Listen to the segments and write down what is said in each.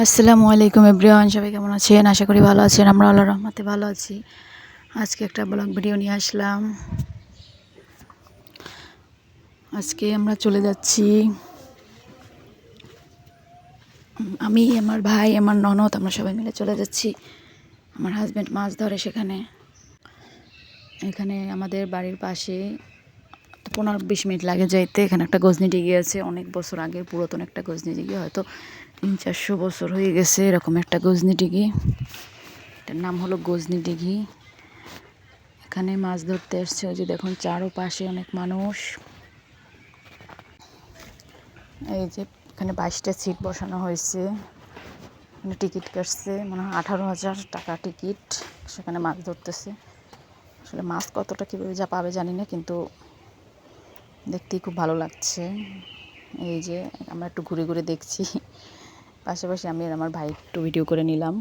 আসসালামু আলাইকুম এভরিওয়ান, সবাই কেমন আছেন? আশা করি ভালো আছেন। আমরা আল্লাহর রহমতে ভালো আছি। আজকে একটা ব্লগ ভিডিও নিয়ে আসলাম। আজকে আমরা চলে যাচ্ছি, আমি, আমার ভাই, আমার ননদ, আমরা সবাই মিলে চলে যাচ্ছি। আমার হাজব্যান্ড মাছ ধরে সেখানে। এখানে আমাদের বাড়ির পাশে 15-20 মিনিট লাগে যাইতে। এখানে একটা গজনি ডিগি আছে, অনেক বছর আগের পুরাতন একটা গজনি ডিগি, হয়তো 300-400 বছর হয়ে গেছে এরকম একটা গজনি ডিগি। এটার নাম হলো গজনি ডিগি। এখানে মাছ ধরতে এসছে। ওই যে দেখুন চারপাশে অনেক মানুষ। এই যে এখানে 22টা সিট বসানো হয়েছে। টিকিট কাটছে, মনে হয় 18,000 টাকা টিকিট। সেখানে মাছ ধরতেছে। আসলে মাছ কতটা কীভাবে যা পাবে জানি না, কিন্তু দেখতেই খুব ভালো লাগছে। এই যে আমরা একটু ঘুরে ঘুরে দেখছি, পাশাপাশি আমি আর আমার ভাই একটু ভিডিও করে নিলাম।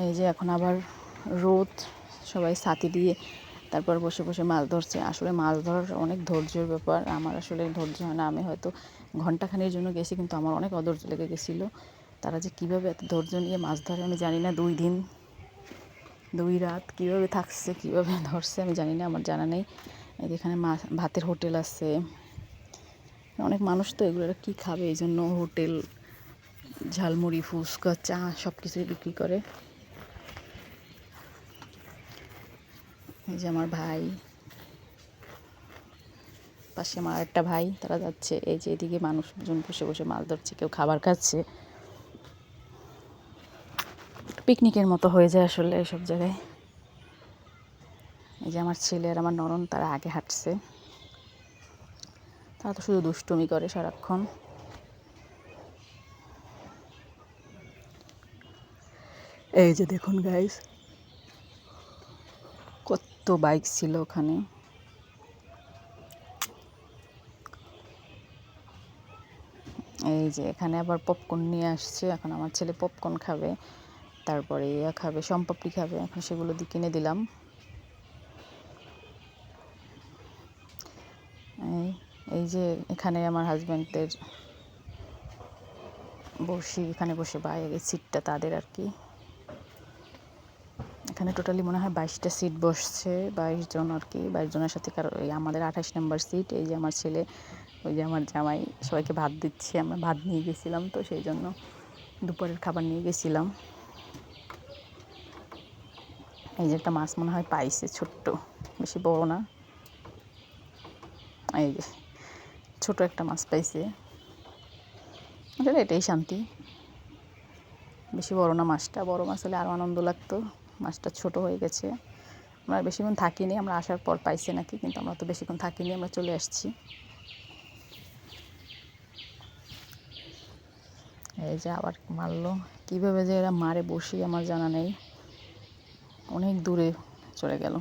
এই যে এখন আবার রোদ, সবাই ছাতি দিয়ে তারপর বসে বসে মাছ ধরছে। আসলে মাছ ধরার অনেক ধৈর্যের ব্যাপার। আমার আসলে ধৈর্য হয় না। আমি হয়তো ঘন্টাখানেক জন্য গেছি, কিন্তু আমার অনেক অধৈর্য লেগে গেছিলো। তারা যে কীভাবে এত ধৈর্য নিয়ে মাছ ধরে আমি জানি না। 2 দিন 2 রাত কীভাবে থাকছে, কীভাবে ধরছে আমি জানি না, আমার জানা নেই। এখানে মাছ ভাতের হোটেল আছে, অনেক মানুষ তো এগুলো কী খাবে, এই জন্য হোটেল, ঝালমুড়ি, ফুচকা, চা সব কিছুই বিক্রি করে। এই যে আমার ভাই, পাশে আমার একটা ভাই, তারা যাচ্ছে। এই যে এদিকে মানুষজন বসে বসে মাছ ধরছে, কেউ খাবার খাচ্ছে। পিকনিকের মতো হয়ে যায় আসলে এসব জায়গায়। এই যে আমার ছেলে আর আমার ননদ, তারা আগে হাঁটছে। তারা তো শুধু দুষ্টুমি করে সারাক্ষণ। এই যে দেখুন গাইস, কত বাইক ছিল ওখানে। এই যে এখানে আবার পপকর্ন নিয়ে আসছে। এখন আমার ছেলে পপকর্ন খাবে, তারপরে ইয়া খাবে, সম্পাপড়ি খাবে। এখন সেগুলো দিয়ে কিনে দিলাম। এই যে এখানে আমার হাজব্যান্ডদের বসি, এখানে বসে বাইরে সিটটা তাদের আর কি। এখানে টোটালি মনে হয় 22টা সিট বসছে, 22 জন আর কি। 22 জনের সাথে কারো, এই আমাদের 28 নম্বর সিট। এই যে আমার ছেলে, ওই যে আমার জামাই, সবাইকে ভাত দিচ্ছে। আমরা ভাত নিয়ে গেছিলাম, তো সেই জন্য দুপুরের খাবার নিয়ে গেছিলাম। এই যে একটা মাছ মনে হয় পাইছে, ছোট্ট, বেশি বড় না। এই যে ছোট একটা মাছ পাইছে। আসলে এটাই শান্তি। বেশি বড় না মাছটা, বড় মাছ হলে আরও আনন্দ লাগতো। মাছটা ছোট হয়ে গেছে। আমরা বেশিক্ষণ থাকিনি, আমরা আসার পর পাইছে নাকি, কিন্তু আমরা তো বেশিক্ষণ থাকিনি, আমরা চলে আসছি। এই যে আবার মারলো, কীভাবে যে এরা মারে বসি আমার জানা নেই। অনেক দূরে চলে গেল।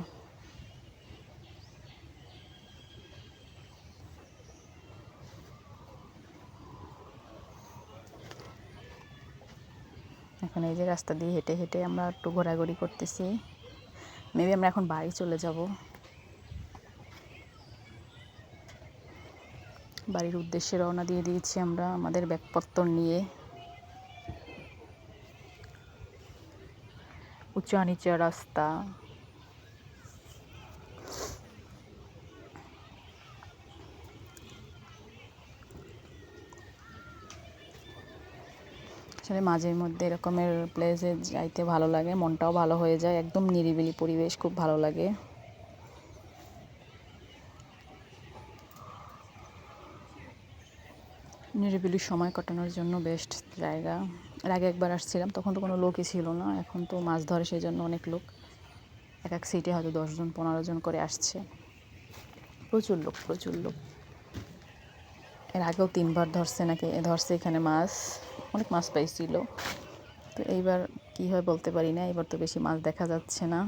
এখন এই যে রাস্তা দিয়ে হেঁটে হেঁটে আমরা একটু ঘোরাঘুরি করতেছি। মেবি আমরা এখন বাড়ি চলে যাব। বাড়ির উদ্দেশ্যে রওনা দিয়ে দিয়েছি আমরা আমাদের ব্যাগপত্র নিয়ে। উঁচা নিচা রাস্তা। আসলে মাঝে মধ্যে এরকমের প্লেসে যাইতে ভালো লাগে, মনটাও ভালো হয়ে যায়। একদম নিরিবিলি পরিবেশ, খুব ভালো লাগে। নিরিবিলি সময় কাটানোর জন্য বেস্ট জায়গা। এর আগে একবার আসছিলাম, তখন তো কোনো লোকই ছিল না। এখন তো মাছ ধরে, সেই জন্য অনেক লোক। এক সিটে হয়তো 10 জন 15 জন করে আসছে। প্রচুর লোক, প্রচুর লোক। এর আগেও 3বার ধরছে এখানে মাছ, অনেক মাছ পাইছিল। তো এইবার কী হয় বলতে পারি না, এবার তো বেশি মাছ দেখা যাচ্ছে না।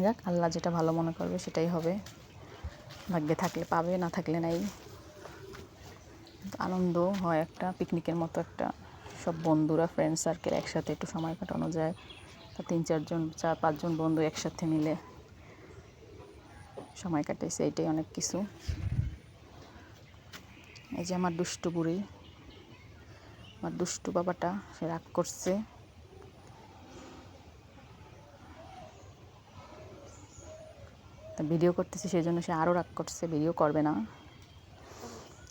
যাক, আল্লাহ যেটা ভালো মনে করবে সেটাই হবে। ভাগ্যে থাকলে পাবে, না থাকলে নাই। আনন্দ হয় একটা, পিকনিকের মতো একটা। সব বন্ধুরা, ফ্রেন্ড সার্কেল একসাথে একটু সময় কাটানো যায়। তা 3-4 জন, 4-5 জন বন্ধু একসাথে মিলে সময় কাটাইছে, এটাই অনেক কিছু। এই যে আমার দুষ্টু বুড়ি, আমার দুষ্টু বাবাটা, সে রাগ করছে। তা ভিডিও করতেছে, সেই জন্য সে আরও রাগ করছে, ভিডিও করবে না।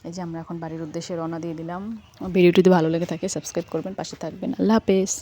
এই যে আমরা এখন বাড়ির উদ্দেশ্যে রওনা দিয়ে দিলাম। ভিডিওটি যদি ভালো লেগে থাকে সাবস্ক্রাইব করবেন, পাশে থাকবেন। আল্লাহ হাফেজ।